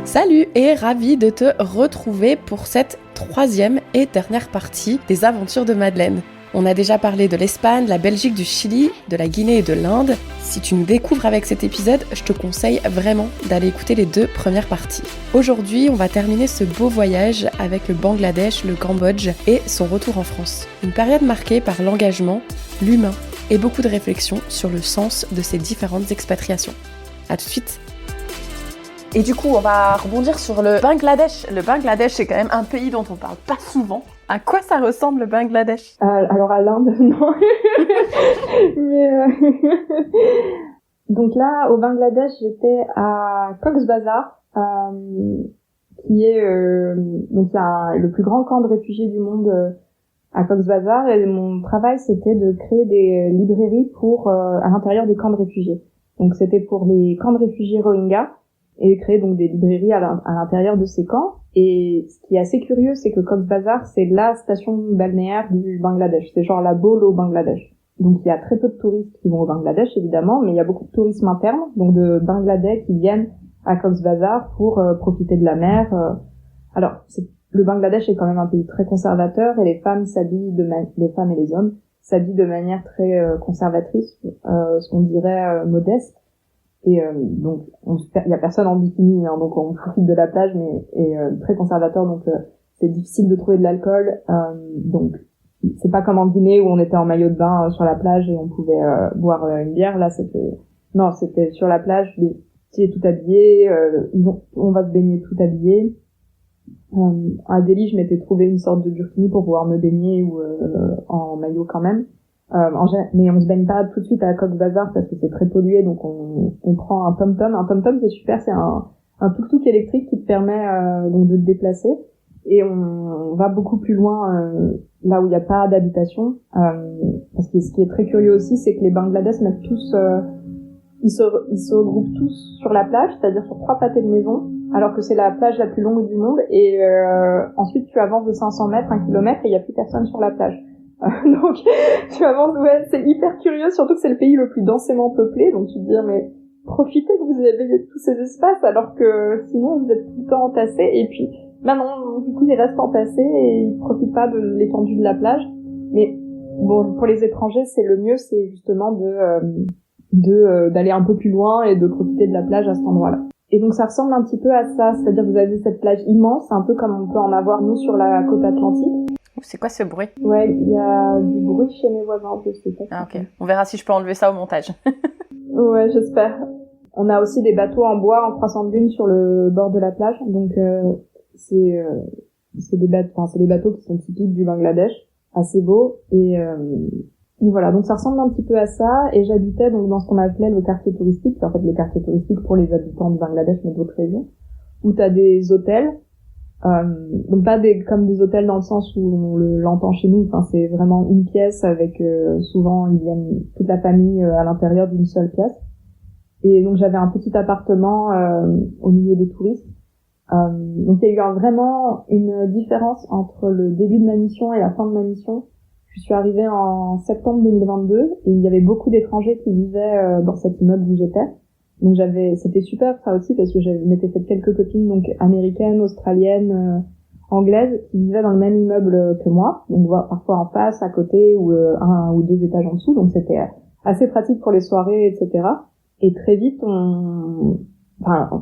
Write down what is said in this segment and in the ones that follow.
Salut et ravi de te retrouver pour cette troisième et dernière partie des aventures de Madeleine. On a déjà parlé de l'Espagne, de la Belgique, du Chili, de la Guinée et de l'Inde. Si tu nous découvres avec cet épisode, je te conseille vraiment d'aller écouter les deux premières parties. Aujourd'hui, on va terminer ce beau voyage avec le Bangladesh, le Cambodge et son retour en France. Une période marquée par l'engagement, l'humain et beaucoup de réflexions sur le sens de ces différentes expatriations. À tout de suite. Et du coup, on va rebondir sur le Bangladesh. Le Bangladesh, c'est quand même un pays dont on parle pas souvent. À quoi ça ressemble le Bangladesh ? Alors à l'Inde, non. Mais donc là, au Bangladesh, j'étais à Cox's Bazar, qui est donc le plus grand camp de réfugiés du monde à Cox's Bazar. Et mon travail, c'était de créer des librairies à l'intérieur des camps de réfugiés. Donc c'était pour les camps de réfugiés Rohingyas. Et créer donc des librairies à l'intérieur de ces camps. Et ce qui est assez curieux, c'est que Cox's Bazar, c'est la station balnéaire du Bangladesh. C'est genre la Baule au Bangladesh. Donc il y a très peu de touristes qui vont au Bangladesh, évidemment, mais il y a beaucoup de tourisme interne, donc de Bangladais qui viennent à Cox's Bazar pour profiter de la mer. Alors, le Bangladesh est quand même un pays très conservateur et les femmes les femmes et les hommes s'habillent de manière très conservatrice, ce qu'on dirait modeste. Et donc il y a personne en bikini, hein, donc on profite de la plage, mais très conservateur, donc c'est difficile de trouver de l'alcool, donc c'est pas comme en Guinée où on était en maillot de bain sur la plage et on pouvait boire une bière. Là c'était sur la plage, les petits tout habillés, on va se baigner tout habillés. À Delhi, je m'étais trouvé une sorte de burkini pour pouvoir me baigner ou en maillot quand même. Mais on se baigne pas tout de suite à Cox's Bazar parce que c'est très pollué, donc on prend un tom-tom. Un tom-tom, c'est super, c'est un tuk-tuk électrique qui te permet donc de te déplacer, et on va beaucoup plus loin là où il n'y a pas d'habitation, parce que ce qui est très curieux aussi, c'est que les Bangladais mettent tous ils se regroupent tous sur la plage, c'est-à-dire sur 3 pâtés de maison, alors que c'est la plage la plus longue du monde, et ensuite tu avances de 500 mètres, 1 kilomètre, et il n'y a plus personne sur la plage. Donc tu avances, c'est hyper curieux, surtout que c'est le pays le plus densément peuplé, donc tu te dis mais profitez que vous avez tous ces espaces alors que sinon vous êtes tout le temps entassés. Et puis non, du coup ils restent entassés et ils profitent pas de l'étendue de la plage. Mais bon, pour les étrangers, le mieux c'est justement d'aller un peu plus loin et de profiter de la plage à cet endroit-là. Et donc ça ressemble un petit peu à ça, c'est-à-dire que vous avez cette plage immense, un peu comme on peut en avoir nous sur la côte atlantique. C'est quoi ce bruit ? Ouais, il y a du bruit chez mes voisins, je sais pas. Ah ok, on verra si je peux enlever ça au montage. Ouais, j'espère. On a aussi des bateaux en bois en croissant de lune sur le bord de la plage, donc c'est des bateaux qui sont typiques du Bangladesh, assez beaux, et voilà, donc ça ressemble un petit peu à ça. Et j'habitais donc dans ce qu'on appelait le quartier touristique, c'est en fait le quartier touristique pour les habitants du Bangladesh mais d'autres régions, où t'as des hôtels. Donc pas comme des hôtels dans le sens où on l'entend chez nous, enfin c'est vraiment une pièce avec souvent ils viennent toute la famille à l'intérieur d'une seule pièce. Et donc j'avais un petit appartement au milieu des touristes. Donc il y a eu vraiment une différence entre le début de ma mission et la fin de ma mission. Je suis arrivée en septembre 2022 et il y avait beaucoup d'étrangers qui vivaient dans cet immeuble où j'étais. Donc c'était super ça aussi parce que je m'étais fait quelques copines donc américaines, australiennes, anglaises qui vivaient dans le même immeuble que moi, donc parfois en face, à côté ou 1 ou 2 étages en dessous, donc c'était assez pratique pour les soirées, etc. Et très vite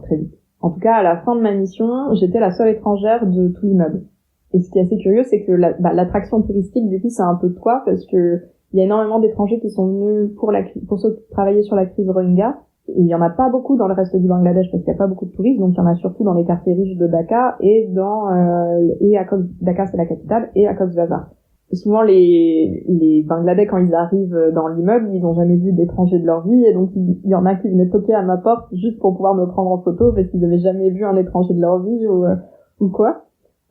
très vite. En tout cas, à la fin de ma mission, j'étais la seule étrangère de tout l'immeuble. Et ce qui est assez curieux, c'est que l'attraction touristique, du coup, c'est un peu de quoi, parce que il y a énormément d'étrangers qui sont venus pour travailler sur la crise Rohingya. Et il y en a pas beaucoup dans le reste du Bangladesh parce qu'il y a pas beaucoup de touristes, donc il y en a surtout dans les quartiers riches de Dhaka Dhaka c'est la capitale, et à Cox's Bazar. Et souvent les Bangladais, quand ils arrivent dans l'immeuble, ils n'ont jamais vu d'étrangers de leur vie, et donc il y en a qui venaient toquer à ma porte juste pour pouvoir me prendre en photo parce qu'ils n'avaient jamais vu un étranger de leur vie ou quoi.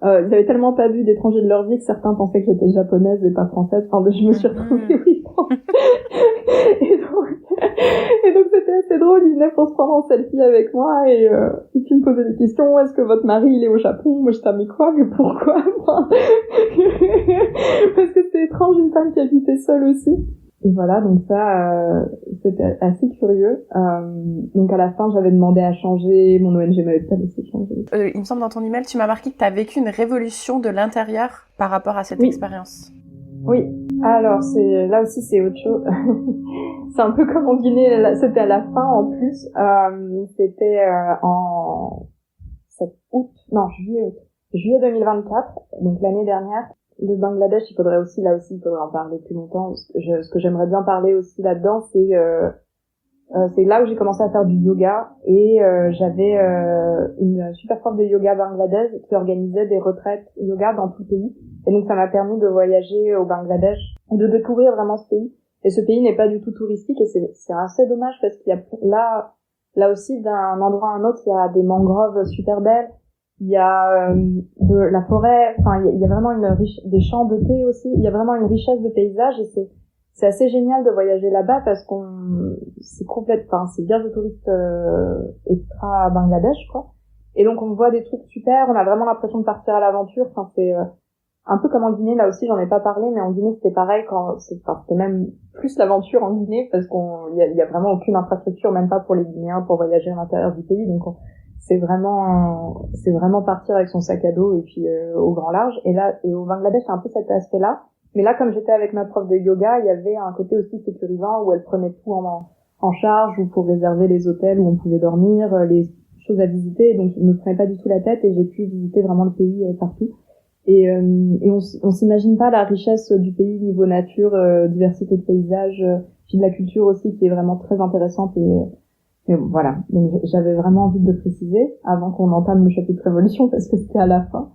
Ils avaient tellement pas vu d'étrangers de leur vie que certains pensaient que j'étais japonaise et pas française. Enfin, je me suis retrouvée, oui. Et donc c'était assez drôle. Ils venaient pour se prendre en selfie avec moi et puis me posaient des questions. Est-ce que votre mari il est au Japon? Moi j'étais mais quoi? Mais pourquoi? Parce que c'était étrange, une femme qui habitait seule aussi. Et voilà, donc ça, c'était assez curieux. Donc à la fin, j'avais demandé à changer, mon ONG m'avait pas laissé changer. Il me semble dans ton email, tu m'as marqué que tu as vécu une révolution de l'intérieur par rapport à cette expérience. Oui. Alors là aussi c'est autre chose. C'est un peu comme en Guinée, c'était à la fin en plus. C'était en juillet 2024, donc l'année dernière. Le Bangladesh, il faudrait en parler plus longtemps. Ce que j'aimerais bien parler aussi là-dedans, c'est là où j'ai commencé à faire du yoga et j'avais une super prof de yoga bangladesh qui organisait des retraites yoga dans tout le pays. Et donc ça m'a permis de voyager au Bangladesh, de découvrir vraiment ce pays. Et ce pays n'est pas du tout touristique et c'est assez dommage parce qu'il y a là aussi d'un endroit à un autre, il y a des mangroves super belles. Il y a de la forêt, enfin il y a vraiment des champs de thé aussi, il y a vraiment une richesse de paysages et c'est assez génial de voyager là-bas parce c'est bien de touristes extra Bangladesh quoi. Et donc on voit des trucs super, on a vraiment l'impression de partir à l'aventure, enfin c'est un peu comme en Guinée, là aussi j'en ai pas parlé, mais en Guinée c'était pareil c'était même plus l'aventure en Guinée parce il y a vraiment aucune infrastructure, même pas pour les Guinéens pour voyager à l'intérieur du pays, donc c'est vraiment partir avec son sac à dos et puis au grand large. Et au Bangladesh, c'est un peu cet aspect-là. Mais là, comme j'étais avec ma prof de yoga, il y avait un côté aussi sécurisant où elle prenait tout en charge, ou pour réserver les hôtels où on pouvait dormir, les choses à visiter. Donc, je me prenais pas du tout la tête et j'ai pu visiter vraiment le pays partout. Et on s'imagine pas la richesse du pays niveau nature, diversité de paysages, puis de la culture aussi qui est vraiment très intéressante et bon, voilà, donc j'avais vraiment envie de le préciser avant qu'on entame le chapitre révolution parce que c'était à la fin.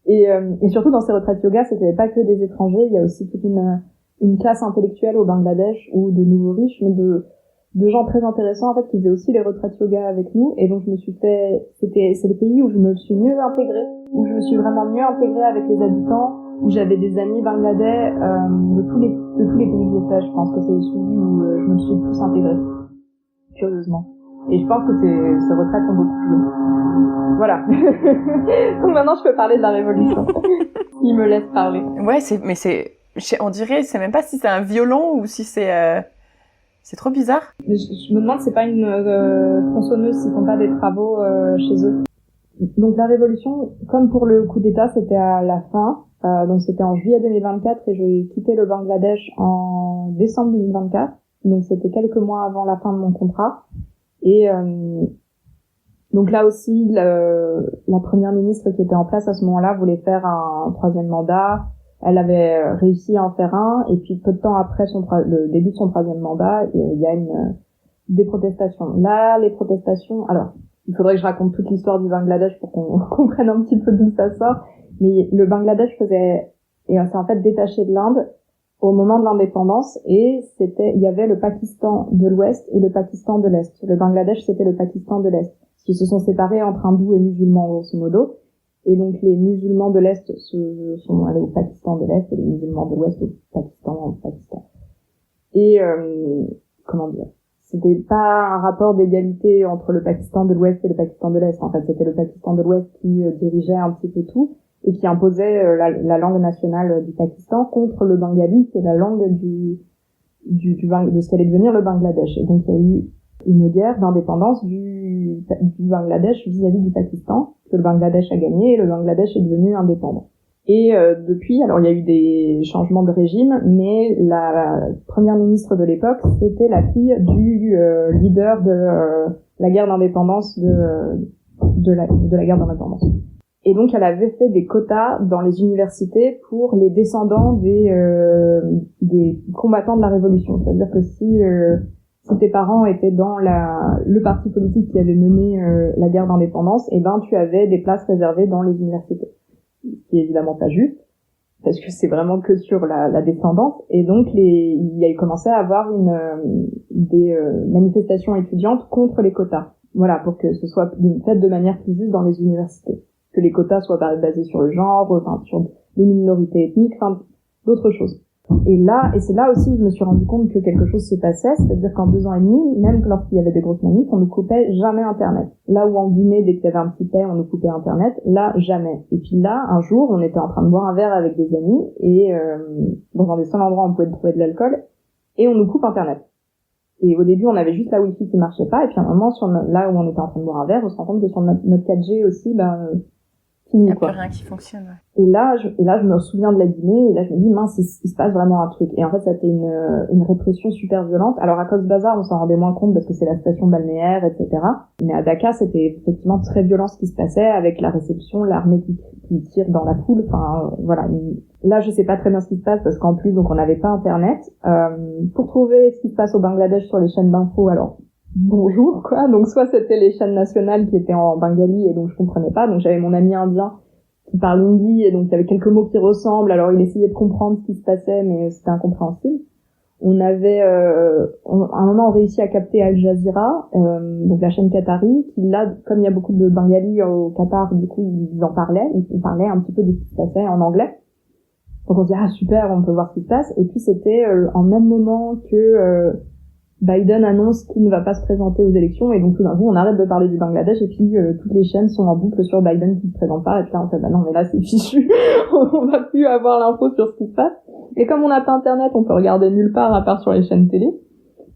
Et surtout dans ces retraites yoga, c'était pas que des étrangers, il y a aussi toute une classe intellectuelle au Bangladesh ou de nouveaux riches, mais de gens très intéressants en fait qui faisaient aussi les retraites yoga avec nous. Et donc c'est le pays où je me suis mieux intégrée, où je me suis vraiment mieux intégrée avec les habitants, où j'avais des amis bangladais de tous les pays que j'ai fait. Je pense que c'est celui où je me suis le plus intégrée, curieusement. Et je pense que ces retraites ont beaucoup joué. Voilà. Donc maintenant, je peux parler de la révolution. Il me laisse parler. Ouais, on dirait, c'est même pas si c'est un violon ou si c'est trop bizarre. Je me demande si c'est pas une tronçonneuse s'ils font pas des travaux chez eux. Donc la révolution, comme pour le coup d'État, c'était à la fin. Donc c'était en juillet 2024 et j'ai quitté le Bangladesh en décembre 2024. Donc c'était quelques mois avant la fin de mon contrat. Et donc là aussi, la première ministre qui était en place à ce moment-là voulait faire un troisième mandat. Elle avait réussi à en faire un, et puis peu de temps après le début de son troisième mandat, il y a des protestations. Là, les protestations, alors il faudrait que je raconte toute l'histoire du Bangladesh pour qu'on comprenne un petit peu d'où ça sort. Mais le Bangladesh s'est en fait détaché de l'Inde au moment de l'indépendance, et il y avait le Pakistan de l'Ouest et le Pakistan de l'Est. Le Bangladesh, c'était le Pakistan de l'Est, qui se sont séparés entre hindous et musulmans, grosso modo. Et donc, les musulmans de l'Est sont allés au Pakistan de l'Est et les musulmans de l'Ouest au Pakistan. Et, comment dire? C'était pas un rapport d'égalité entre le Pakistan de l'Ouest et le Pakistan de l'Est. En fait, c'était le Pakistan de l'Ouest qui dirigeait un petit peu tout, et qui imposait la langue nationale du Pakistan contre le bengali, qui est la langue de ce qu'allait devenir le Bangladesh. Et donc il y a eu une guerre d'indépendance du Bangladesh vis-à-vis du Pakistan, que le Bangladesh a gagné et le Bangladesh est devenu indépendant. Et depuis, alors il y a eu des changements de régime, mais la première ministre de l'époque, c'était la fille du leader de la guerre d'indépendance de la guerre d'indépendance. Et donc, elle avait fait des quotas dans les universités pour les descendants des combattants de la Révolution. C'est-à-dire que si tes parents étaient dans le parti politique qui avait mené la guerre d'indépendance, eh ben, tu avais des places réservées dans les universités. Ce qui est évidemment pas juste, parce que c'est vraiment que sur la descendance. Et donc, il y a commencé à avoir des manifestations étudiantes contre les quotas. Voilà, pour que ce soit fait de manière plus juste dans les universités. Que les quotas soient basés sur le genre, enfin, sur les minorités ethniques, enfin, d'autres choses. Et c'est là aussi où je me suis rendu compte que quelque chose se passait, c'est-à-dire qu'en 2 ans et demi, même lorsqu'il y avait des grosses manifs, on nous coupait jamais Internet. Là où en Guinée, dès qu'il y avait un petit paix, on nous coupait Internet, là, jamais. Et puis là, un jour, on était en train de boire un verre avec des amis, et dans un des seuls endroits où on pouvait trouver de l'alcool, et on nous coupe Internet. Et au début, on avait juste la Wi-Fi qui marchait pas, et puis à un moment, là où on était en train de boire un verre, on se rend compte que sur notre 4G aussi, il n'y a plus rien qui fonctionne. Ouais. Et là, je me souviens de la dîner, et là, je me dis, mince, il se passe vraiment un truc. Et en fait, ça a été une répression super violente. Alors, à Cox's Bazar, on s'en rendait moins compte parce que c'est la station balnéaire, etc. Mais à Dakar, c'était effectivement très violent ce qui se passait avec la réception, l'armée qui tire dans la foule. Enfin, voilà. Là, je sais pas très bien ce qui se passe parce qu'en plus, donc, on n'avait pas Internet. Pour trouver ce qui se passe au Bangladesh sur les chaînes d'infos, alors, bonjour, quoi. Donc, soit c'était les chaînes nationales qui étaient en bengali et donc je comprenais pas. Donc, j'avais mon ami indien qui parle hindi et donc il y avait quelques mots qui ressemblent. Alors, il essayait de comprendre ce qui se passait, mais c'était incompréhensible. On avait, à un moment, on réussit à capter Al Jazeera, donc la chaîne qatari, qui là, comme il y a beaucoup de bengalis au Qatar, du coup, ils en parlaient. Ils parlaient un petit peu de ce qui se passait en anglais. Donc, on se dit, ah, super, on peut voir ce qui se passe. Et puis, c'était en même moment que Biden annonce qu'il ne va pas se présenter aux élections, et donc tout d'un coup on arrête de parler du Bangladesh et puis toutes les chaînes sont en boucle sur Biden qui ne se présente pas, et puis là on fait bah non mais là c'est fichu, on va plus avoir l'info sur ce qui se passe. Et comme on n'a pas internet, on peut regarder nulle part à part sur les chaînes télé.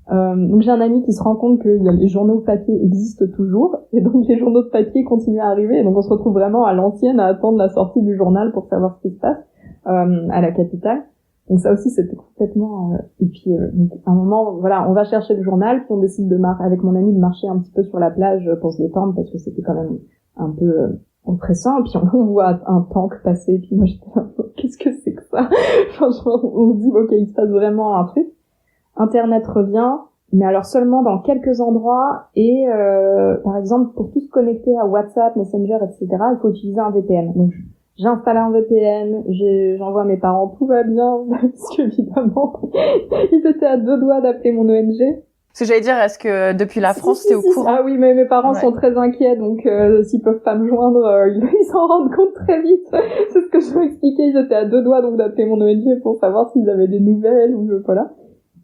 Donc j'ai un ami qui se rend compte que les journaux papier existent toujours, et donc les journaux de papier continuent à arriver, et donc on se retrouve vraiment à l'ancienne à attendre la sortie du journal pour savoir ce qui se passe à la capitale. Donc ça aussi c'était complètement et puis donc à un moment voilà, on va chercher le journal, puis on décide avec mon ami de marcher un petit peu sur la plage pour se détendre parce que c'était quand même un peu oppressant, et puis on voit un tank passer, puis moi j'étais là, qu'est-ce que c'est que ça? Franchement, on se dit ok, il se passe vraiment un truc. Internet revient, mais alors seulement dans quelques endroits, et par exemple pour tous se connecter à WhatsApp, Messenger, etc., il faut utiliser un VPN. Donc j'ai installé un VPN, j'envoie à mes parents, tout va bien, parce qu'évidemment, ils étaient à 2 doigts d'appeler mon ONG. Ce que j'allais dire, est-ce que depuis la France, t'es au courant? Ah oui, mais mes parents sont très inquiets, donc s'ils peuvent pas me joindre, ils s'en rendent compte très vite. C'est ce que je veux expliquer, ils étaient à 2 doigts donc d'appeler mon ONG pour savoir s'ils avaient des nouvelles, ou voilà.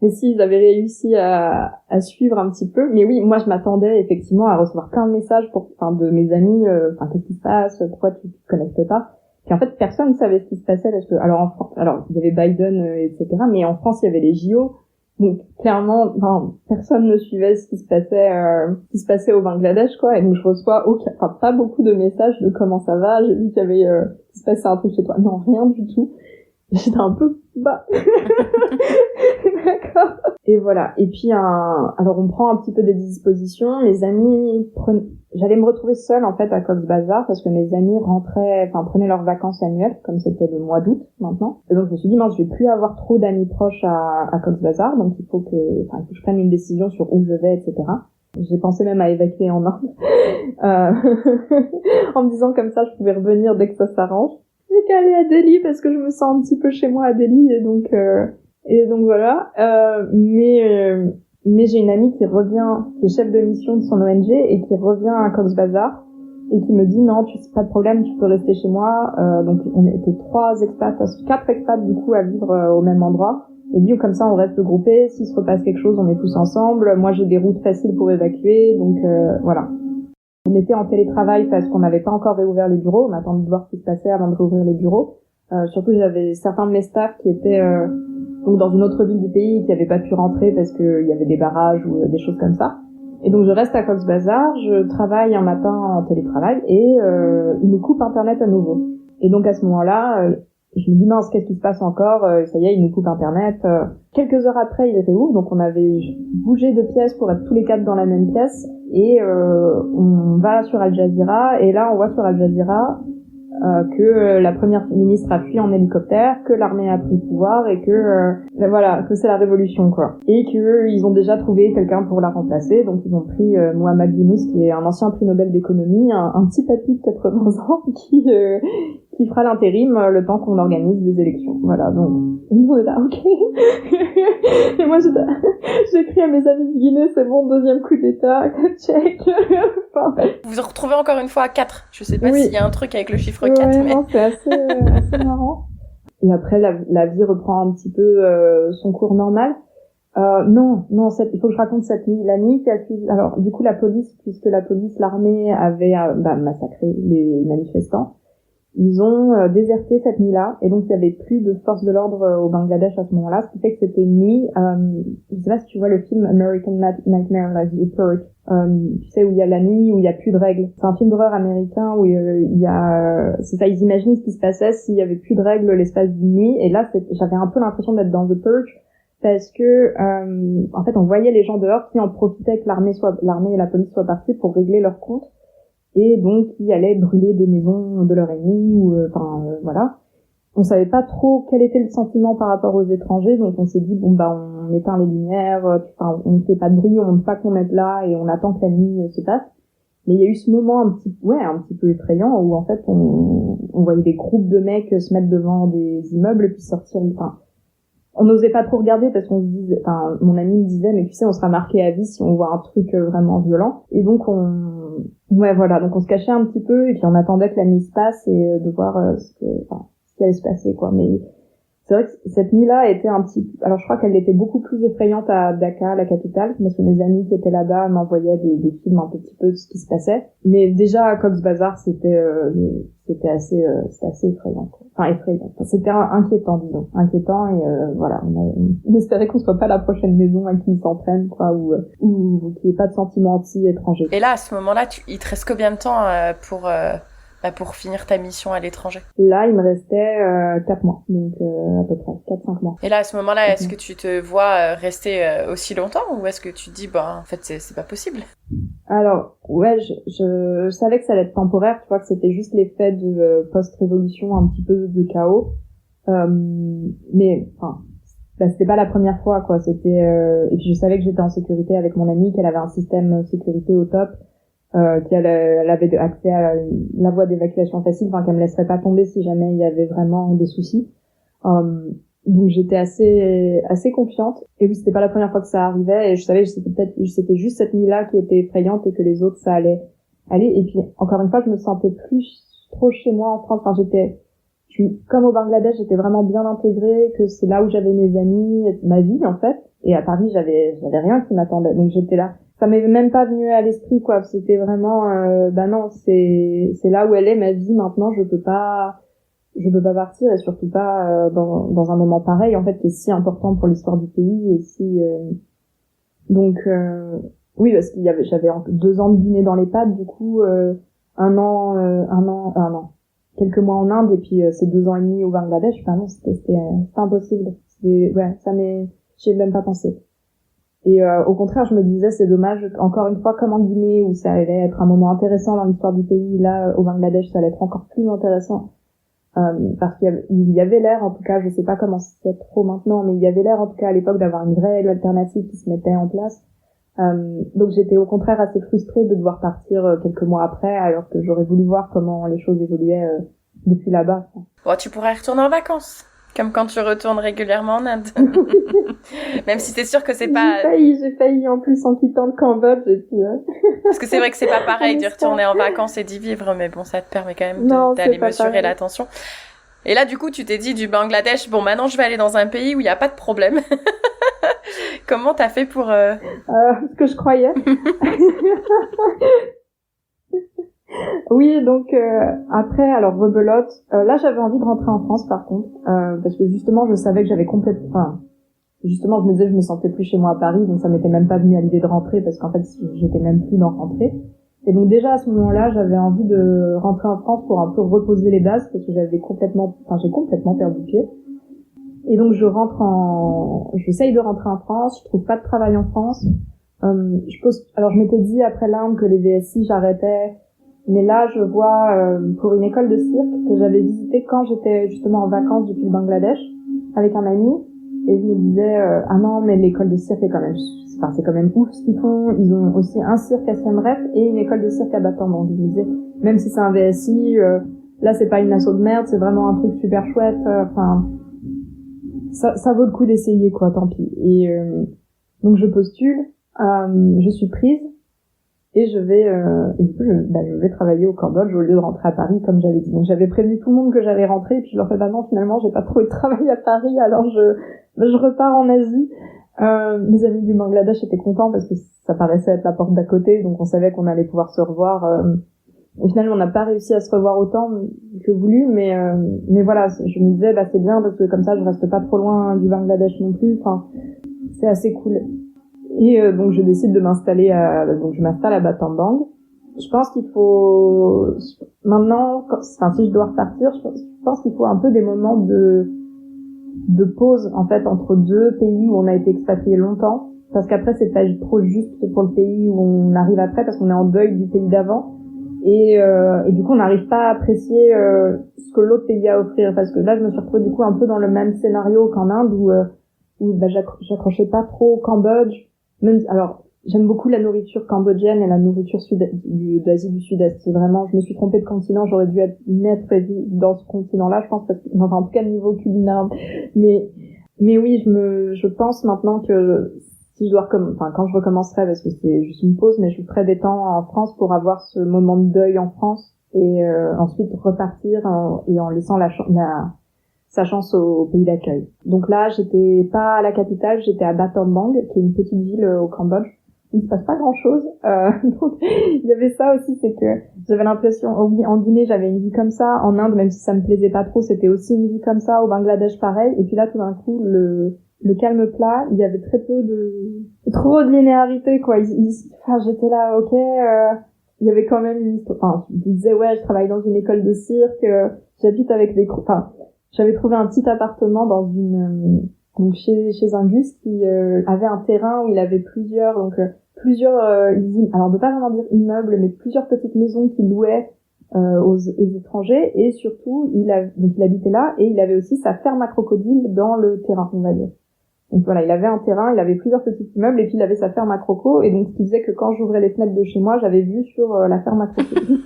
Mais s'ils avaient réussi à suivre un petit peu. Mais oui, moi je m'attendais effectivement à recevoir plein de messages de mes amis, qu'est-ce qui se passe, pourquoi tu te connectes pas. Puis en fait, personne ne savait ce qui se passait parce que, alors il y avait Biden, etc., mais en France, il y avait les JO. Donc, clairement, personne ne suivait ce qui se passait au Bangladesh, quoi. Et donc, je reçois pas beaucoup de messages de comment ça va. J'ai vu qu'il y avait, qu'il se passait un truc chez toi. Non, rien du tout. J'étais un peu, d'accord. Et voilà. Et puis, alors on prend un petit peu des dispositions. Mes amis j'allais me retrouver seule, en fait, à Cox's Bazar, parce que mes amis prenaient leurs vacances annuelles, comme c'était le mois d'août, maintenant. Et donc, je me suis dit, mince, je vais plus avoir trop d'amis proches à Cox's Bazar, donc il faut que je prenne une décision sur où je vais, etc. J'ai pensé même à évacuer en Inde. En me disant comme ça, je pouvais revenir dès que ça s'arrange. J'ai qu'à aller à Delhi parce que je me sens un petit peu chez moi à Delhi, et donc voilà. Mais j'ai une amie qui est chef de mission de son ONG et qui revient à Cox's Bazar et qui me dit non, pas de problème, tu peux rester chez moi. Donc on était 4 expats du coup à vivre au même endroit. Et dit comme ça on reste groupés. S'il se repasse quelque chose, on est tous ensemble. Moi j'ai des routes faciles pour évacuer, donc voilà. On était en télétravail parce qu'on n'avait pas encore réouvert les bureaux. On attendait de voir ce qui se passait avant de réouvrir les bureaux. Surtout, j'avais certains de mes staffs qui étaient donc dans une autre ville du pays, qui n'avaient pas pu rentrer parce qu'il y avait des barrages ou des choses comme ça. Et donc, je reste à Cox's Bazar, je travaille un matin en télétravail et ils nous coupent Internet à nouveau. Et donc, à ce moment-là, je me dis, mince, qu'est-ce qui se passe encore? Ça y est, ils nous coupent Internet. Quelques heures après, ils réouvrent, donc on avait bougé de pièce pour être tous les 4 dans la même pièce. Et on va sur Al Jazeera, et là, on voit sur Al Jazeera que la première ministre a fui en hélicoptère, que l'armée a pris le pouvoir et que c'est la révolution, quoi. Et que ils ont déjà trouvé quelqu'un pour la remplacer, donc ils ont pris Mohamed Yunus, qui est un ancien prix Nobel d'économie, un petit papy de 80 ans qui fera l'intérim le temps qu'on organise des élections. Voilà, donc nous on est là, ok. Et moi j'écris à mes amis de Guinée, c'est bon, 2e coup d'état, check. Vous vous retrouvez encore une fois à 4. Je sais pas Oui. s'il y a un truc avec le chiffre 4, mais... Non, c'est assez marrant. Et après, la vie reprend un petit peu son cours normal. Non, il faut que je raconte cette nuit. La nuit qui a suivi... Alors, du coup, l'armée avait massacré les manifestants. ils ont déserté cette nuit-là, et donc il y avait plus de force de l'ordre au Bangladesh à ce moment-là, ce qui fait que c'était une nuit, je sais pas si tu vois le film American Nightmare, là, The Purge, tu sais, où il y a la nuit, où il y a plus de règles. C'est un film d'horreur américain où il y a, c'est ça, ils imaginent ce qui se passait s'il y avait plus de règles l'espace d'une nuit, et là, j'avais un peu l'impression d'être dans The Purge, parce que, en fait, on voyait les gens dehors qui en profitaient que l'armée et la police soient partis pour régler leurs comptes, et donc qui allaient brûler des maisons de leur ennemi, ou voilà. On savait pas trop quel était le sentiment par rapport aux étrangers, donc on s'est dit bon bah on éteint les lumières, on ne fait pas de bruit, on montre pas qu'on est là et on attend que la nuit se passe. Mais il y a eu ce moment un petit peu effrayant où en fait on voyait des groupes de mecs se mettre devant des immeubles puis sortir. On n'osait pas trop regarder parce qu'on se disait, mon ami me disait, mais tu sais, on sera marqué à vie si on voit un truc vraiment violent. Et donc donc on se cachait un petit peu et puis on attendait que la nuit se passe et de voir ce qui allait se passer, quoi. Mais c'est vrai que cette nuit-là était alors je crois qu'elle était beaucoup plus effrayante à Dhaka, la capitale, parce que mes amis qui étaient là-bas m'envoyaient des films un petit peu de ce qui se passait. Mais déjà à Cox's Bazar, c'était assez effrayant, quoi. Enfin effrayant. C'était inquiétant, disons. Inquiétant et voilà, on espérait qu'on soit pas la prochaine maison à qui ils s'entraînent, quoi, ou qu'il n'y ait pas de sentiments anti-étrangers. Et là, à ce moment-là, il te reste combien de temps pour finir ta mission à l'étranger? Là, il me restait 4 mois, donc à peu près 4-5 mois. Et là, à ce moment-là, est-ce que tu te vois rester aussi longtemps, ou est-ce que tu te dis, en fait, c'est pas possible? Alors, ouais, je savais que ça allait être temporaire, tu vois, que c'était juste l'effet de post-révolution, un petit peu de chaos. Mais, c'était pas la première fois, quoi. Et puis je savais que j'étais en sécurité avec mon amie, qu'elle avait un système de sécurité au top, qu'elle avait accès à la voie d'évacuation facile, qu'elle me laisserait pas tomber si jamais il y avait vraiment des soucis. Donc j'étais assez confiante. Et oui, c'était pas la première fois que ça arrivait, et je savais que c'était juste cette nuit-là qui était effrayante et que les autres ça allait aller. Et puis encore une fois, je me sentais plus trop chez moi en France. Comme au Bangladesh, j'étais vraiment bien intégrée, que c'est là où j'avais mes amis, ma vie en fait. Et à Paris, j'avais rien qui m'attendait. Donc j'étais là. Ça m'est même pas venu à l'esprit, quoi. C'était vraiment, non, c'est là où elle est, ma vie maintenant. Je peux pas partir, et surtout pas dans un moment pareil, en fait, qui est si important pour l'histoire du pays et si. Donc oui, parce j'avais 2 ans de dîner dans les pattes, du coup, un an, quelques mois en Inde, et puis ces 2 ans et demi au Bangladesh. Non, c'était impossible. J'y ai même pas pensé. Et au contraire, je me disais, c'est dommage, encore une fois, comme en Guinée, où ça allait être un moment intéressant dans l'histoire du pays, là, au Bangladesh, ça allait être encore plus intéressant. Parce qu'il y avait l'air, en tout cas, je sais pas comment c'est trop maintenant, mais il y avait l'air, en tout cas, à l'époque, d'avoir une vraie alternative qui se mettait en place. Donc j'étais au contraire assez frustrée de devoir partir quelques mois après, alors que j'aurais voulu voir comment les choses évoluaient depuis là-bas. Bon, tu pourrais y retourner en vacances, comme quand tu retournes régulièrement en Inde. Même si c'est sûr que c'est pas... J'ai failli en plus en quittant le Cambodge, et puis... Parce que c'est vrai que c'est pas pareil d'y retourner en vacances et d'y vivre, mais bon, ça te permet quand même d'aller mesurer la tension. Et là, du coup, tu t'es dit du Bangladesh, bon, maintenant je vais aller dans un pays où il n'y a pas de problème. Comment t'as fait pour... Ce que je croyais. Oui, donc après, alors rebelote. Là, j'avais envie de rentrer en France, par contre, parce que justement, je savais que j'avais complètement... justement, je me disais, je me sentais plus chez moi à Paris, donc ça m'était même pas venu à l'idée de rentrer, parce qu'en fait, j'étais même plus d'en rentrer. Et donc déjà, à ce moment-là, j'avais envie de rentrer en France pour un peu reposer les bases, parce que j'ai complètement perdu pied. Et donc, j'essaye de rentrer en France, je trouve pas de travail en France. Alors, je m'étais dit, après l'Inde, que les VSI, j'arrêtais. Mais là, je vois, pour une école de cirque que j'avais visitée quand j'étais justement en vacances depuis le Bangladesh, avec un ami. Et je me disais, ah non, mais l'école de cirque est c'est quand même ouf ce qu'ils font. Ils ont aussi un cirque à Siem Reap et une école de cirque à Batam. Donc je me disais, même si c'est un VSI, là c'est pas une asso de merde, c'est vraiment un truc super chouette. Ça vaut le coup d'essayer, quoi, tant pis. Et donc je postule, je suis prise, et je vais travailler au Cambodge au lieu de rentrer à Paris, comme j'avais dit. Donc j'avais prévenu tout le monde que j'allais rentrer, et puis je leur fais, non, finalement j'ai pas trouvé de travail à Paris, alors je repars en Asie. Mes amis du Bangladesh étaient contents parce que ça paraissait être la porte d'à côté, donc on savait qu'on allait pouvoir se revoir Au final, on n'a pas réussi à se revoir autant que voulu, mais voilà, je me disais, c'est bien parce que comme ça, je reste pas trop loin du Bangladesh non plus. Enfin, c'est assez cool. Et donc, je décide de m'installer donc je m'installe à Battambang. Je pense qu'il faut maintenant, si je dois repartir, je pense qu'il faut un peu des moments de pause en fait entre deux pays où on a été expatrié longtemps, parce qu'après c'est pas trop juste pour le pays où on arrive après, parce qu'on est en deuil du pays d'avant. Et du coup on n'arrive pas à apprécier ce que l'autre pays a à offrir, parce que là je me suis retrouvée du coup un peu dans le même scénario qu'en Inde où j'accrochais pas trop au Cambodge. Même alors j'aime beaucoup la nourriture cambodgienne et la nourriture d'Asie du Sud-Est. C'est vraiment, je me suis trompée de continent, j'aurais dû être dans ce continent-là, je pense, parce que, enfin, en tout cas niveau culinaire. Mais oui, je pense maintenant que si je dois quand je recommencerai, parce que c'est juste une pause, mais je ferai des temps en France pour avoir ce moment de deuil en France et ensuite repartir et en laissant sa chance au pays d'accueil. Donc là, j'étais pas à la capitale, j'étais à Battambang, qui est une petite ville au Cambodge. Il se passe pas grand chose. Donc il y avait ça aussi, c'est que j'avais l'impression, en Guinée j'avais une vie comme ça, en Inde même si ça me plaisait pas trop, c'était aussi une vie comme ça, au Bangladesh pareil, et puis là tout d'un coup le calme plat, il y avait trop de linéarité quoi. J'étais là, ok, il y avait quand même je disais ouais, je travaille dans une école de cirque, j'habite avec j'avais trouvé un petit appartement dans donc chez un Gus qui avait un terrain où il avait plusieurs alors on peut pas vraiment dire immeubles, mais plusieurs petites maisons qu'il louait aux étrangers, et surtout il habitait là et il avait aussi sa ferme à crocodiles dans le terrain, on va dire. Donc voilà, il avait un terrain, il avait plusieurs petits immeubles et puis il avait sa ferme à crocos, et donc ce qui faisait que quand j'ouvrais les fenêtres de chez moi, j'avais vue sur la ferme à crocodiles.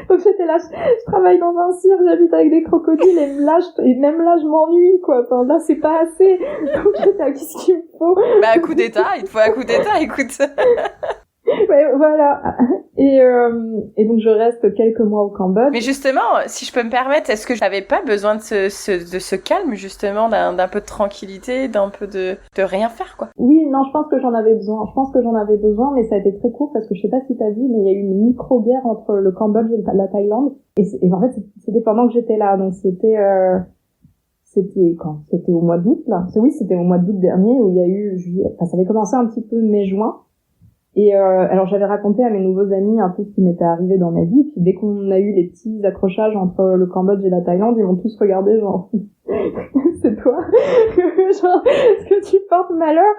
Donc j'étais là, je travaille dans un cirque, j'habite avec des crocodiles et même là je m'ennuie quoi. Enfin là c'est pas assez. Donc j'étais là, qu'est-ce qu'il me faut? Un coup d'état, il te faut un coup d'état, écoute. Ouais, voilà. Et donc je reste quelques mois au Cambodge. Mais justement, si je peux me permettre, est-ce que j'avais pas besoin de ce calme, justement, d'un peu de tranquillité, d'un peu de rien faire, quoi? Oui, non, je pense que j'en avais besoin, mais ça a été très court parce que je sais pas si t'as vu, mais il y a eu une micro-guerre entre le Cambodge et la Thaïlande. Et en fait, c'était pendant que j'étais là, donc c'était quand? C'était au mois d'août, là. Oui, c'était au mois d'août dernier où il y a eu ça avait commencé un petit peu mai-juin. Et alors j'avais raconté à mes nouveaux amis un peu ce qui m'était arrivé dans ma vie, puis dès qu'on a eu les petits accrochages entre le Cambodge et la Thaïlande, ils m'ont tous regardé genre c'est toi genre est-ce que tu portes malheur?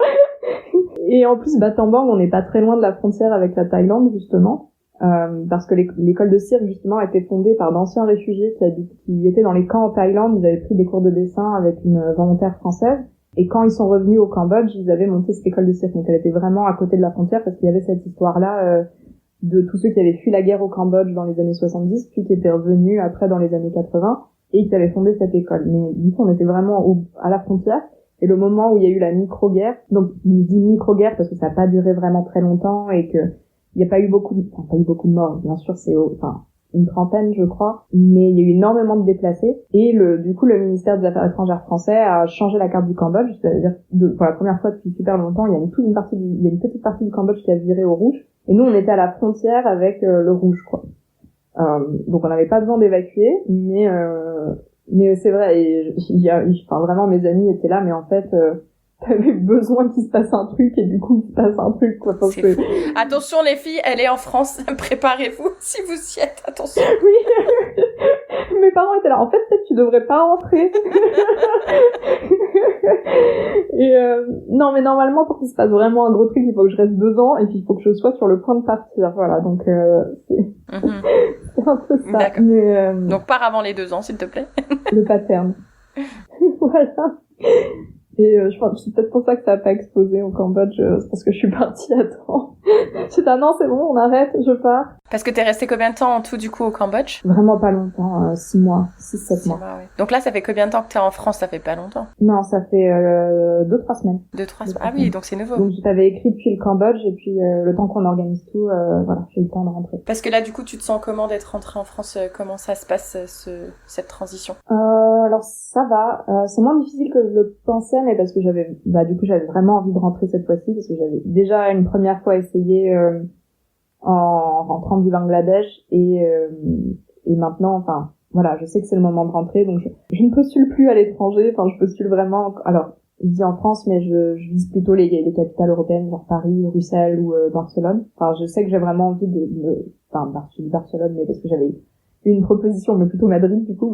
Et en plus Battambang, on n'est pas très loin de la frontière avec la Thaïlande justement, parce que l'école de cirque justement a été fondée par d'anciens réfugiés qui étaient dans les camps en Thaïlande. Ils avaient pris des cours de dessin avec une volontaire française. Et quand ils sont revenus au Cambodge, ils avaient monté cette école de cirque. Donc elle était vraiment à côté de la frontière, parce qu'il y avait cette histoire-là de tous ceux qui avaient fui la guerre au Cambodge dans les années 70, puis qui étaient revenus après dans les années 80, et qui avaient fondé cette école. Mais du coup, on était vraiment à la frontière. Et le moment où il y a eu la micro-guerre, donc je dis micro-guerre parce que ça n'a pas duré vraiment très longtemps et que il n'y a pas eu beaucoup de morts. Bien sûr, une trentaine, je crois, mais il y a eu énormément de déplacés, et du coup le ministère des Affaires étrangères français a changé la carte du Cambodge, c'est-à-dire pour la première fois depuis super longtemps, il y a une petite partie du Cambodge qui a viré au rouge, et nous on était à la frontière avec le rouge quoi. Donc on n'avait pas besoin d'évacuer, mais c'est vrai, et vraiment mes amis étaient là, mais en fait t'avais besoin qu'il se passe un truc, et du coup il se passe un truc quoi. C'est fou. Attention les filles, elle est en France, préparez-vous si vous y êtes, attention. Oui. Mes parents étaient là, en fait peut-être tu devrais pas rentrer. Et non, mais normalement pour qu'il se passe vraiment un gros truc, il faut que je reste 2 ans, et puis il faut que je sois sur le point de partir, voilà. Donc c'est un peu ça. D'accord. Mais, donc pars avant les 2 ans s'il te plaît. Le pattern. Voilà. Et je pense que c'est peut-être pour ça que ça a pas explosé au Cambodge, c'est parce que je suis partie à temps. J'étais non, c'est bon, on arrête, je pars. Parce que t'es resté combien de temps en tout du coup au Cambodge? Vraiment pas longtemps, 6 mois, 6-7 mois. Ouais. Donc là, ça fait combien de temps que t'es en France? Ça fait pas longtemps? Non, ça fait 2-3 semaines. 2-3 semaines. Ah oui, donc c'est nouveau. Donc je t'avais écrit depuis le Cambodge, et puis le temps qu'on organise tout, voilà, j'ai eu le temps de rentrer. Parce que là, du coup, tu te sens comment d'être rentrée en France? Comment ça se passe cette transition? Alors ça va, c'est moins difficile que je le pensais, mais parce que j'avais vraiment envie de rentrer cette fois-ci, parce que j'avais déjà une première fois essayé en rentrant du Bangladesh et maintenant, enfin, voilà, je sais que c'est le moment de rentrer, donc je ne postule plus à l'étranger, enfin, je postule vraiment, alors, je dis en France, mais je vise plutôt les capitales européennes, genre Paris, Bruxelles ou Barcelone. Enfin, je sais que j'ai vraiment envie enfin, je dis Barcelone, mais parce que j'avais une proposition, mais plutôt Madrid, du coup,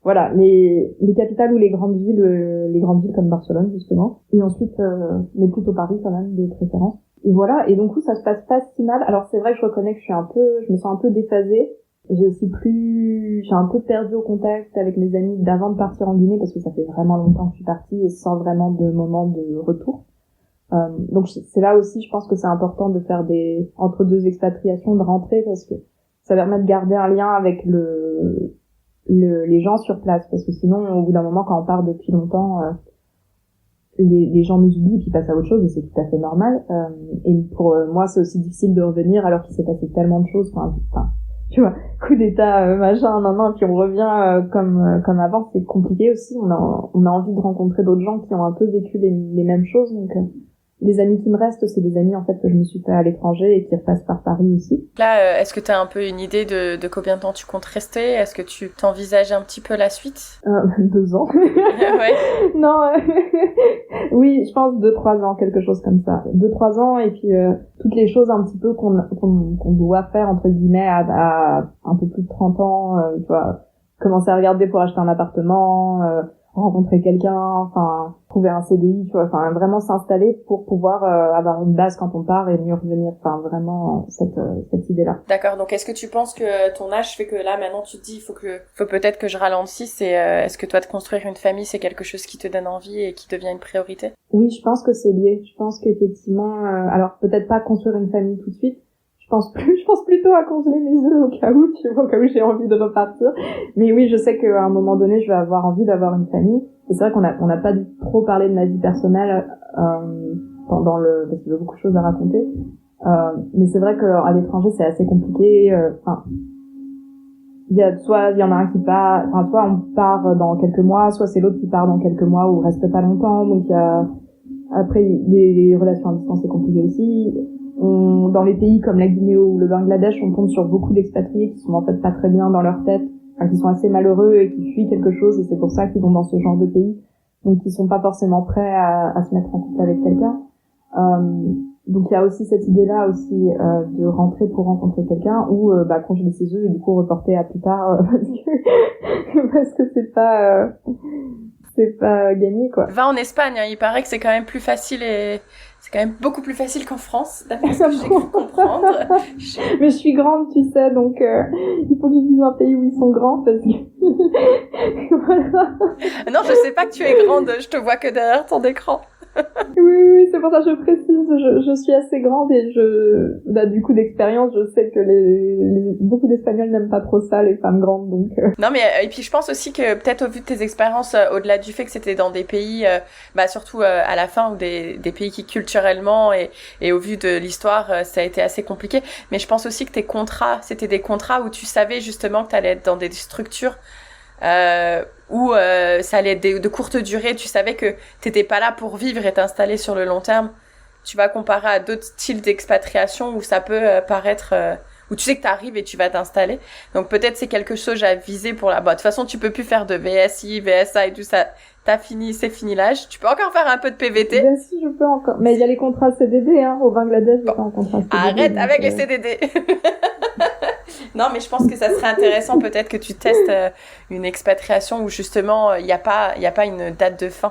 voilà, les capitales ou les grandes villes comme Barcelone, justement. Et ensuite, mais plutôt Paris, quand même, de préférence. Et voilà, et donc, ça se passe pas si mal. Alors, c'est vrai que je reconnais que je me sens un peu déphasée. J'ai un peu perdu au contact avec mes amis d'avant de partir en Guinée parce que ça fait vraiment longtemps que je suis partie et sans vraiment de moment de retour. Donc c'est là aussi, je pense que c'est important de faire entre deux expatriations, de rentrer parce que ça permet de garder un lien avec les gens sur place parce que sinon, au bout d'un moment, quand on part depuis longtemps, les gens nous oublient et puis passent à autre chose et c'est tout à fait normal. Et pour moi, c'est aussi difficile de revenir alors qu'il s'est passé tellement de choses. Enfin, tu vois, coup d'état, machin, nan, puis on revient comme avant, c'est compliqué aussi. On a envie de rencontrer d'autres gens qui ont un peu vécu les mêmes choses. Donc, les amis qui me restent, c'est des amis en fait que je me suis fait à l'étranger et qui repassent par Paris aussi. Là, est-ce que tu as un peu une idée de combien de temps tu comptes rester ? Est-ce que tu t'envisages un petit peu la suite ? 2 ans. Ouais. Non, oui, je pense 2-3 ans, quelque chose comme ça. 2-3 ans et puis toutes les choses un petit peu qu'on doit faire entre guillemets à un peu plus de 30 ans, tu vois, commencer à regarder pour acheter un appartement, rencontrer quelqu'un, enfin trouver un CDI, tu vois, enfin vraiment s'installer pour pouvoir avoir une base quand on part et mieux revenir, enfin vraiment cette idée-là. D'accord, donc est-ce que tu penses que ton âge fait que là maintenant tu te dis faut peut-être que je ralentisse et est-ce que toi de construire une famille c'est quelque chose qui te donne envie et qui devient une priorité ? Oui, je pense que c'est lié. Je pense qu'effectivement, alors peut-être pas construire une famille tout de suite. Je pense plutôt à congeler mes œufs au cas où, tu vois, au cas où j'ai envie de repartir. Mais oui, je sais qu'à un moment donné, je vais avoir envie d'avoir une famille. Et c'est vrai qu'on n'a pas trop parlé de ma vie personnelle, parce qu'il y a beaucoup de choses à raconter. Mais c'est vrai qu'à l'étranger, c'est assez compliqué. Soit il y en a un qui part, enfin, soit on part dans quelques mois, soit c'est l'autre qui part dans quelques mois ou reste pas longtemps. Donc après, les relations à distance, c'est compliqué aussi. Dans les pays comme la Guinée ou le Bangladesh, on tombe sur beaucoup d'expatriés qui sont en fait pas très bien dans leur tête, enfin, qui sont assez malheureux et qui fuient quelque chose et c'est pour ça qu'ils vont dans ce genre de pays. Donc ils sont pas forcément prêts à se mettre en couple avec quelqu'un. Donc il y a aussi cette idée-là aussi de rentrer pour rencontrer quelqu'un ou congeler ses œufs et du coup reporter à plus tard parce que c'est pas gagné quoi. Va en Espagne, hein, il paraît que c'est quand même plus facile et c'est quand même beaucoup plus facile qu'en France, d'après ce que j'ai cru comprendre. Mais je suis grande, tu sais, donc il faut que je dise un pays où ils sont grands parce que voilà. Non, je sais pas que tu es grande, je te vois que derrière ton écran. Oui, c'est pour ça que je précise, je suis assez grande et du coup d'expérience, je sais que beaucoup d'Espagnols n'aiment pas trop ça, les femmes grandes, donc... Non, mais, et puis je pense aussi que peut-être au vu de tes expériences, au-delà du fait que c'était dans des pays, surtout à la fin, ou des pays qui culturellement et au vu de l'histoire, ça a été assez compliqué, mais je pense aussi que tes contrats, c'était des contrats où tu savais justement que t'allais être dans des structures où ça allait être de courte durée, tu savais que t'étais pas là pour vivre et t'installer sur le long terme. Tu vas comparer à d'autres styles d'expatriation où ça peut paraître où tu sais que t'arrives et tu vas t'installer. Donc peut-être c'est quelque chose à viser pour la... Bon, de toute façon, tu peux plus faire de VSI, VSA et tout ça. C'est fini l'âge. Tu peux encore faire un peu de PVT. Bien si, je peux encore. Mais il y a les contrats CDD, hein. Au Bangladesh, j'ai pas un contrat CDD. Arrête avec les CDD. Non, mais je pense que ça serait intéressant peut-être que tu testes une expatriation où justement il y a pas une date de fin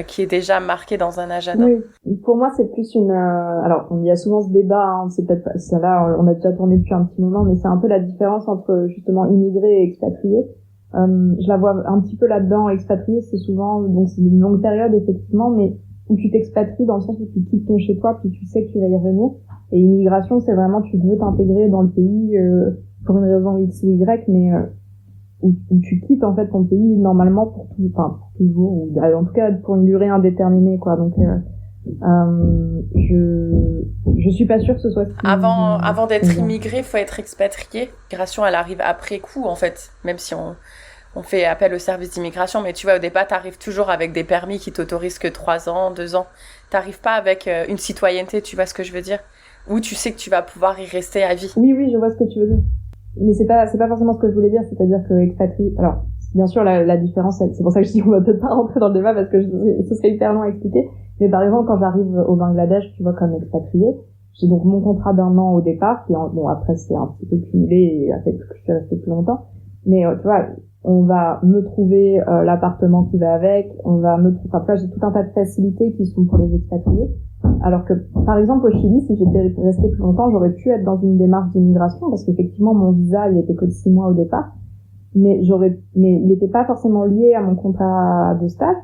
qui est déjà marquée dans un agenda. Oui, pour moi c'est plus alors il y a souvent ce débat, hein, c'est peut-être pas ça là, on a déjà tourné depuis un petit moment, mais c'est un peu la différence entre justement immigré et expatrié. Je la vois un petit peu là-dedans. Expatrié, c'est souvent donc c'est une longue période effectivement, mais où tu t'expatries dans le sens où tu quittes ton chez toi puis tu sais que tu vas y revenir. Et immigration, c'est vraiment tu veux t'intégrer dans le pays pour une raison X ou Y, mais où tu quittes en fait ton pays normalement pour toujours, ou en tout cas pour une durée indéterminée quoi. Donc je suis pas sûre que ce soit avant d'être immigré, faut être expatrié. L'immigration, elle arrive après coup en fait, même si on fait appel au service d'immigration, mais tu vois, au départ, t'arrives toujours avec des permis qui t'autorisent que 3 ans, 2 ans. T'arrives pas avec une citoyenneté, tu vois ce que je veux dire? ou tu sais que tu vas pouvoir y rester à vie? Oui, je vois ce que tu veux dire. Mais c'est pas forcément ce que je voulais dire, c'est-à-dire que expatrié, alors, bien sûr, la différence, c'est pour ça que je dis qu'on va peut-être pas rentrer dans le débat parce que ce serait hyper long à expliquer. Mais par exemple, quand j'arrive au Bangladesh, tu vois, comme expatrié, j'ai donc mon contrat d'1 an au départ, bon, après, c'est un petit peu cumulé et après, je suis restée plus longtemps. Mais, tu vois, on va me trouver, l'appartement qui va avec, on va me trouver, enfin, j'ai tout un tas de facilités qui sont pour les expatriés. Alors que, par exemple, au Chili, si j'étais restée plus longtemps, j'aurais pu être dans une démarche d'immigration parce qu'effectivement, mon visa, il était que de 6 mois au départ. Mais il n'était pas forcément lié à mon contrat de stage.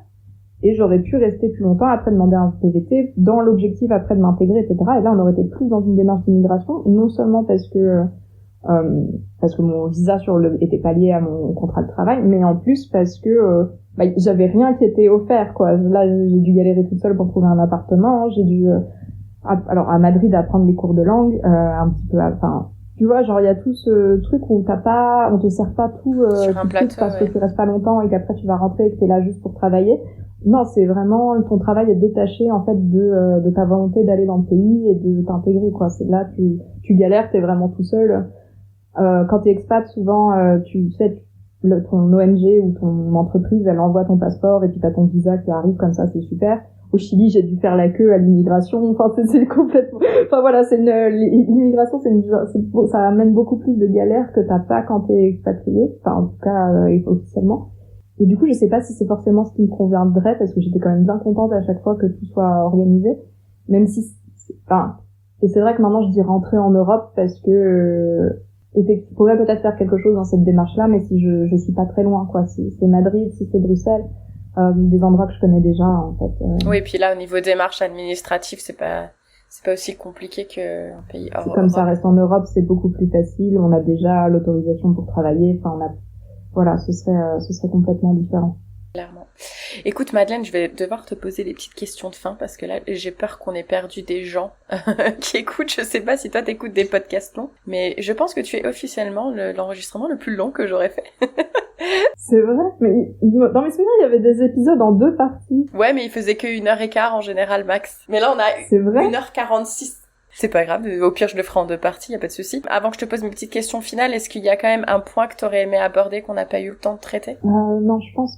Et j'aurais pu rester plus longtemps après demander un PVT dans l'objectif après de m'intégrer, etc. Et là, on aurait été plus dans une démarche d'immigration, non seulement parce que mon visa était pas lié à mon contrat de travail, mais en plus parce que j'avais rien qui était offert, quoi. Là, j'ai dû galérer toute seule pour trouver un appartement, j'ai dû alors à Madrid apprendre les cours de langue, un petit peu, enfin, tu vois, genre il y a tout ce truc où on te sert pas tout sur un plateau, parce que tu restes pas longtemps et qu'après tu vas rentrer et que t'es là juste pour travailler. Non, c'est vraiment ton travail est détaché en fait de ta volonté d'aller dans le pays et de t'intégrer, quoi. C'est là tu galères, t'es vraiment tout seul. Quand t'es expat, souvent tu sais ton ONG ou ton entreprise, elle envoie ton passeport et puis t'as ton visa qui arrive comme ça, c'est super. Au Chili, j'ai dû faire la queue à l'immigration. Enfin, c'est complètement. Enfin voilà, l'immigration, ça amène beaucoup plus de galères que t'as pas quand t'es expatrié. Enfin, en tout cas, officiellement. Et du coup, je sais pas si c'est forcément ce qui me conviendrait parce que j'étais quand même bien contente à chaque fois que tout soit organisé, même si, et c'est vrai que maintenant je dis rentrer en Europe parce que je pourrais peut-être faire quelque chose dans cette démarche-là, mais si je suis pas très loin, quoi. Si c'est Madrid, si c'est Bruxelles. Des endroits que je connais déjà, en fait. Oui, et puis là, au niveau démarche administrative, c'est pas aussi compliqué qu'un pays hors Comme ça reste en Europe, c'est beaucoup plus facile. On a déjà l'autorisation pour travailler. Enfin, voilà, ce serait complètement différent. Clairement. Écoute Madeleine, je vais devoir te poser des petites questions de fin parce que là j'ai peur qu'on ait perdu des gens qui écoutent. Je sais pas si toi t'écoutes des podcasts longs, mais je pense que tu es officiellement l'enregistrement le plus long que j'aurais fait. C'est vrai, mais dans mes souvenirs il y avait des épisodes en 2 parties. Ouais, mais il faisait que 1h15 en général max. Mais là on a 1h46. C'est pas grave, au pire je le ferai en 2 parties, y a pas de souci. Avant que je te pose mes petites questions finales, est-ce qu'il y a quand même un point que t'aurais aimé aborder qu'on n'a pas eu le temps de traiter? Non, je pense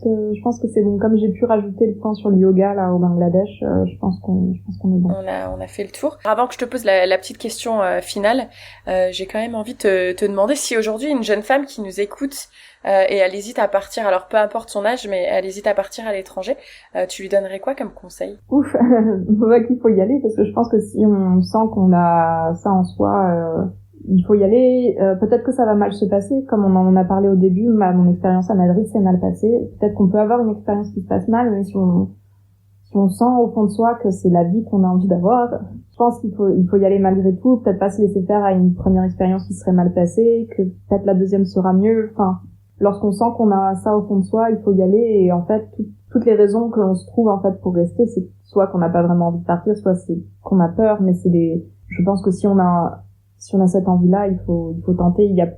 que c'est bon. Comme j'ai pu rajouter le point sur le yoga là au Bangladesh, je pense qu'on est bon. On a fait le tour. Avant que je te pose la petite question finale, j'ai quand même envie de te demander si aujourd'hui une jeune femme qui nous écoute et elle hésite à partir, alors peu importe son âge, mais elle hésite à partir à l'étranger, tu lui donnerais quoi comme conseil? Ouf, qu'il faut y aller parce que je pense que si on sent qu'on a ça en soi, il faut y aller. Peut-être que ça va mal se passer, comme on en a parlé au début. Mon expérience à Madrid s'est mal passée. Peut-être qu'on peut avoir une expérience qui se passe mal, mais si on sent au fond de soi que c'est la vie qu'on a envie d'avoir, je pense qu'il faut y aller malgré tout. Peut-être pas se laisser faire à une première expérience qui serait mal passée, que peut-être la deuxième sera mieux. Enfin, lorsqu'on sent qu'on a ça au fond de soi, il faut y aller. Et en fait, toutes les raisons que l'on se trouve en fait pour rester, c'est soit qu'on n'a pas vraiment envie de partir, soit c'est qu'on a peur. Mais je pense que si on a cette envie-là, il faut tenter. Il y a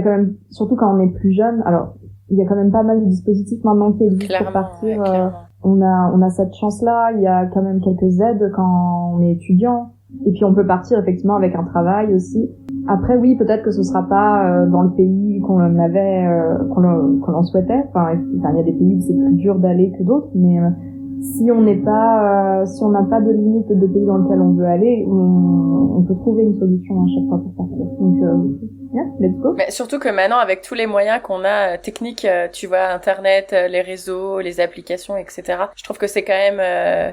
quand même, surtout quand on est plus jeune. Alors, il y a quand même pas mal de dispositifs maintenant qui existent pour partir. Ouais, on a cette chance-là. Il y a quand même quelques aides quand on est étudiant. Et puis on peut partir effectivement avec un travail aussi. Après oui, peut-être que ce sera pas dans le pays qu'on l'on souhaitait. Enfin, il y a des pays où c'est plus dur d'aller que d'autres, mais si on n'a pas de limite de pays dans lequel on veut aller, on peut trouver une solution à chaque fois pour partir. Donc yeah, let's go. Mais surtout que maintenant, avec tous les moyens qu'on a techniques, tu vois, Internet, les réseaux, les applications, etc. Je trouve que c'est quand même,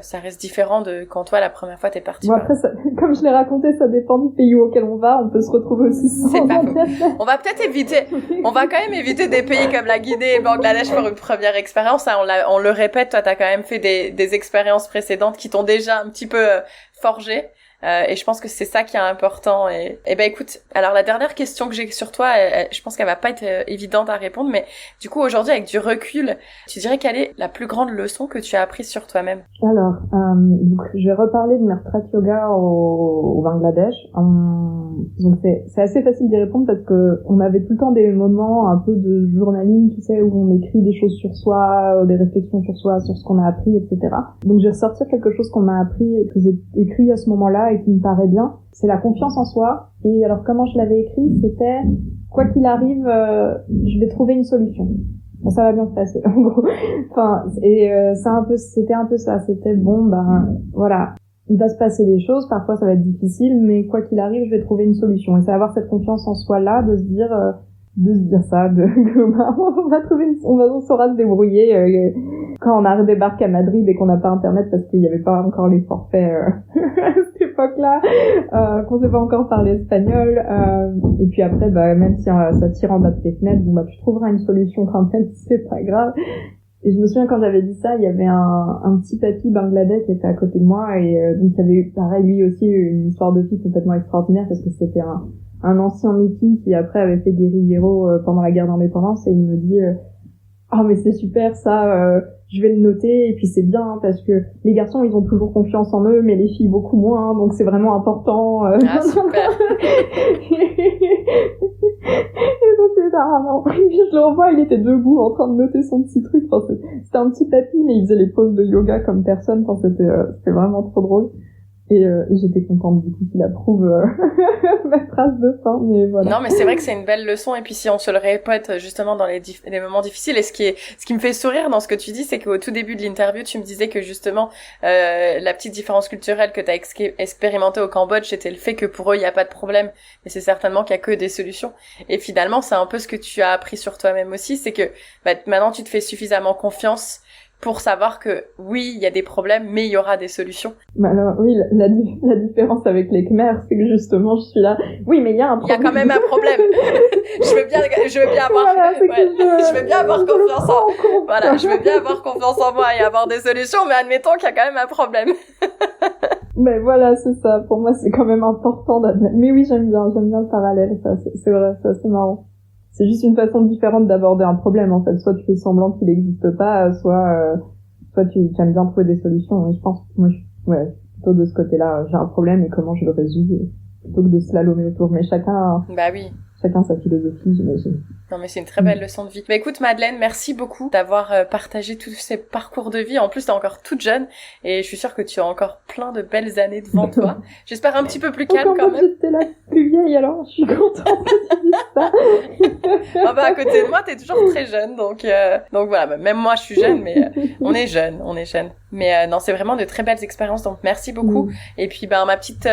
ça reste différent de quand toi, la première fois, t'es parti. Bon, après, comme je l'ai raconté, ça dépend du pays auquel on va. On peut se retrouver aussi sans. C'est pas faux. On va quand même éviter des pays comme la Guinée et le Bangladesh pour une première expérience. Hein, on le répète, toi, t'as quand même fait des expériences précédentes qui t'ont déjà un petit peu forgé. Et je pense que c'est ça qui est important. Et ben écoute, alors la dernière question que j'ai sur toi, je pense qu'elle va pas être évidente à répondre, mais du coup aujourd'hui avec du recul, tu dirais quelle est la plus grande leçon que tu as apprise sur toi-même? Alors, donc je vais reparler de mes retraites yoga au Bangladesh. Donc c'est assez facile d'y répondre parce que on avait tout le temps des moments un peu de journaling, tu sais, où on écrit des choses sur soi, des réflexions sur soi, sur ce qu'on a appris, etc. Donc je vais ressortir quelque chose qu'on m'a appris et que j'ai écrit à ce moment-là là et qui me paraît bien, c'est la confiance en soi. Et alors comment je l'avais écrit, c'était quoi qu'il arrive, je vais trouver une solution. Bon, ça va bien se passer, en gros. Enfin, et c'était un peu ça. C'était bon, voilà, il va se passer des choses. Parfois, ça va être difficile, mais quoi qu'il arrive, je vais trouver une solution. Et c'est avoir cette confiance en soi là, de se dire ça, on saura se débrouiller quand on débarque à Madrid et qu'on n'a pas internet parce qu'il n'y avait pas encore les forfaits à cette époque-là, qu'on sait pas encore parler espagnol, et puis après même si ça tire en bas de tes fenêtres, tu trouveras une solution quand même, c'est pas grave. Et je me souviens quand j'avais dit ça, il y avait un petit papy bangladais qui était à côté de moi et donc il avait eu pareil lui aussi une histoire de vie complètement extraordinaire parce que c'était un ancien hippie qui après avait fait guérillero pendant la guerre d'indépendance, et il me dit oh mais c'est super ça, je vais le noter, et puis c'est bien hein, parce que les garçons ils ont toujours confiance en eux mais les filles beaucoup moins, donc c'est vraiment important. Ah super. Et donc je le revois, il était debout en train de noter son petit truc, enfin, c'était un petit papy mais il faisait les poses de yoga comme personne, enfin, c'était vraiment trop drôle. Et j'étais contente du coup qu'il approuve ma phrase de fin, mais voilà. Non, mais c'est vrai que c'est une belle leçon, et puis si on se le répète justement dans les moments difficiles, et ce qui me fait sourire dans ce que tu dis, c'est qu'au tout début de l'interview, tu me disais que justement la petite différence culturelle que tu as expérimentée au Cambodge, c'était le fait que pour eux il n'y a pas de problème, mais c'est certainement qu'il y a que des solutions. Et finalement, c'est un peu ce que tu as appris sur toi-même aussi, c'est que maintenant tu te fais suffisamment confiance pour savoir que oui, il y a des problèmes, mais il y aura des solutions. Alors oui, la différence avec les Khmers, c'est que justement, je suis là. Oui, mais il y a un problème. Il y a quand même un problème. je veux bien avoir, voilà, je veux bien avoir confiance en, voilà, je veux bien avoir confiance en moi et avoir des solutions, mais admettons qu'il y a quand même un problème. Mais voilà, c'est ça. Pour moi, c'est quand même important d'admettre. Mais oui, j'aime bien le parallèle. Ça, c'est vrai, ça, c'est marrant. C'est juste une façon différente d'aborder un problème, en fait. Soit tu fais semblant qu'il n'existe pas, soit tu aimes bien trouver des solutions. Et je pense, moi, plutôt de ce côté-là, j'ai un problème et comment je le résous, plutôt que de slalomer autour. Mais chacun sa philosophie, j'imagine. Non, mais c'est une très belle leçon de vie. Écoute, Madeleine, merci beaucoup d'avoir partagé tous ces parcours de vie. En plus, t'es encore toute jeune et je suis sûre que tu as encore plein de belles années devant toi. J'espère un petit peu plus calme quand même. J'étais la plus vieille, alors je suis contente que tu dises ça. À côté de moi, t'es toujours très jeune, donc voilà. Même moi, je suis jeune, mais on est jeune. Mais non, c'est vraiment de très belles expériences, donc merci beaucoup. Et puis, ma petite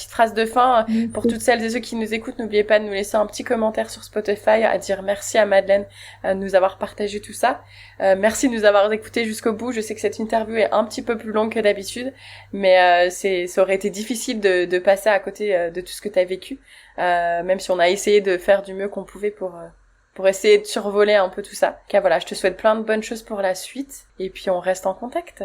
phrase de fin, pour toutes celles et ceux qui nous écoutent, n'oubliez pas de nous laisser un petit commentaire sur Spotify, à dire merci à Madeleine de nous avoir partagé tout ça. Merci de nous avoir écoutés jusqu'au bout. Je sais que cette interview est un petit peu plus longue que d'habitude, mais ça aurait été difficile de passer à côté de tout ce que tu as vécu, même si on a essayé de faire du mieux qu'on pouvait pour essayer de survoler un peu tout ça. Donc, voilà, je te souhaite plein de bonnes choses pour la suite, et puis on reste en contact.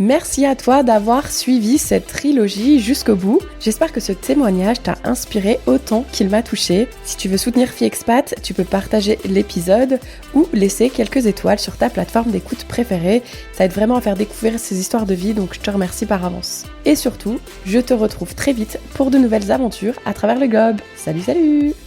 Merci à toi d'avoir suivi cette trilogie jusqu'au bout. J'espère que ce témoignage t'a inspiré autant qu'il m'a touché. Si tu veux soutenir Fille Expat, tu peux partager l'épisode ou laisser quelques étoiles sur ta plateforme d'écoute préférée. Ça aide vraiment à faire découvrir ces histoires de vie, donc je te remercie par avance. Et surtout, je te retrouve très vite pour de nouvelles aventures à travers le globe. Salut!